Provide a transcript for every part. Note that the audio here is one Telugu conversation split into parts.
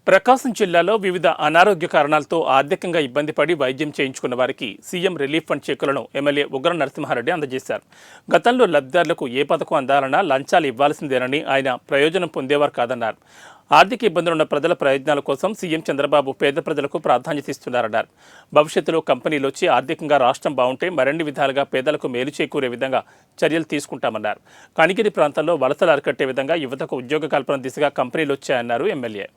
ప్రకాశం జిల్లాలో వివిధ అనారోగ్య కారణాలతో ఆర్థికంగా ఇబ్బంది పడి వైద్యం చేయించుకున్న వారికి సీఎం రిలీఫ్ ఫండ్ చెక్కులను ఎమ్మెల్యే ఉగ్ర నరసింహారెడ్డి అందజేశారు. గతంలో లబ్ధిదారులకు ఏ పథకం అందాలన్నా లంచాలు ఇవ్వాల్సిందేనని, ఆయన ప్రయోజనం పొందేవారు కాదన్నారు. ఆర్థిక ఇబ్బందులున్న ప్రజల ప్రయోజనాల కోసం సీఎం చంద్రబాబు పేద ప్రజలకు ప్రాధాన్యత ఇస్తున్నారన్నారు. భవిష్యత్తులో కంపెనీలు వచ్చి ఆర్థికంగా రాష్ట్రం బాగుంటే మరిన్ని విధాలుగా పేదలకు మేలు చేకూరే విధంగా చర్యలు తీసుకుంటామన్నారు. కనిగిరి ప్రాంతంలో వలసలు అరికట్టే విధంగా యువతకు ఉద్యోగ కల్పన దిశగా కంపెనీలు వచ్చాయన్నారు ఎమ్మెల్యే.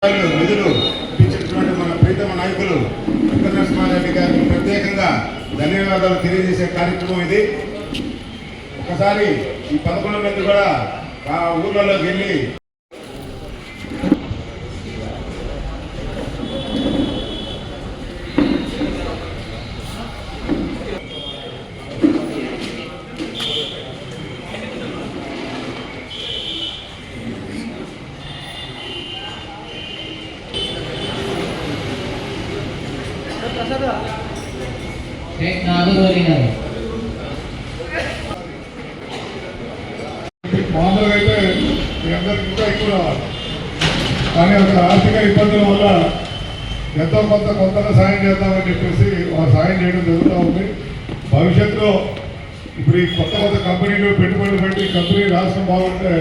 నిధులు ఇప్పించినటువంటి మన ప్రీతమ నాయకులు ఉగ్ర నరసింహారెడ్డి గారికి ప్రత్యేకంగా ధన్యవాదాలు తెలియజేసే కార్యక్రమం ఇది. ఒకసారి ఈ 11 మంది కూడా ఆ ఊర్లలోకి వెళ్ళి మామూలుగా అయితే మీ అందరికి ఇంకా ఎక్కువ రావాలి, కానీ అక్కడ ఆర్థిక ఇబ్బందుల వల్ల ఎంతో కొంత సాయం చేద్దామని చెప్పేసి వారు సాయం చేయడం జరుగుతూ ఉంది. భవిష్యత్తులో ఇప్పుడు ఈ కొత్త కంపెనీలు పెట్టుబడులు పెట్టి కంపెనీ రాష్ట్రం బాగుంటే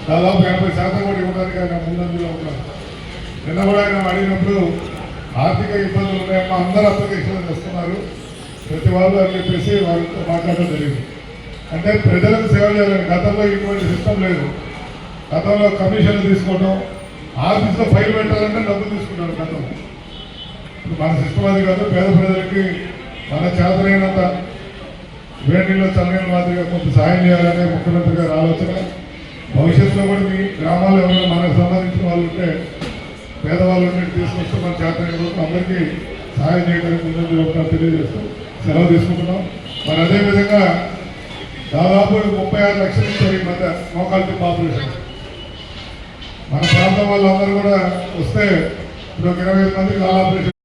దాదాపు 80% కూడా ఇవ్వడానికి ఆయన ముందంజలో ఉన్నారు. నిన్న కూడా ఆయన అడిగినప్పుడు ఆర్థిక ఇబ్బందులు ఉన్నాయమ్మా, అందరూ అప్లికేషన్లు చేస్తున్నారు ప్రతి వాళ్ళు అని చెప్పేసి వారితో మాట్లాడడం జరిగింది. అంటే ప్రజలకు సేవ చేయాలని. గతంలో ఇటువంటి సిస్టమ్ లేదు. గతంలో కమిషన్లు తీసుకోవడం, ఆఫీస్లో ఫైల్ పెట్టాలంటే డబ్బులు తీసుకుంటారు గతంలో. మన సిస్టమ్ అది కాదు. పేద ప్రజలకి మన చేతనైనంత వేడిలో చల్లైన మాదిరిగా కొంత సాయం చేయాలనే ముఖ్యమంత్రి గారి ఆలోచన. భవిష్యత్తులో కూడా మీ గ్రామాల్లో ఎవరైనా మనకు సంబంధించిన వాళ్ళు ఉంటే, పేదవాళ్ళు ఉంటే తీసుకొస్తే మన చేతనైన అందరికీ సహాయం చేయడానికి ముందు తెలియజేస్తూ సెలవు తీసుకుంటున్నాం. మరి అదేవిధంగా దాదాపు 36 లక్షల నుంచి ఈ మధ్య మోకాల్టీ పాపులేషన్ మన ప్రాంతం వాళ్ళందరూ కూడా వస్తే ఇప్పుడు 25 మందికి ఆపరేషన్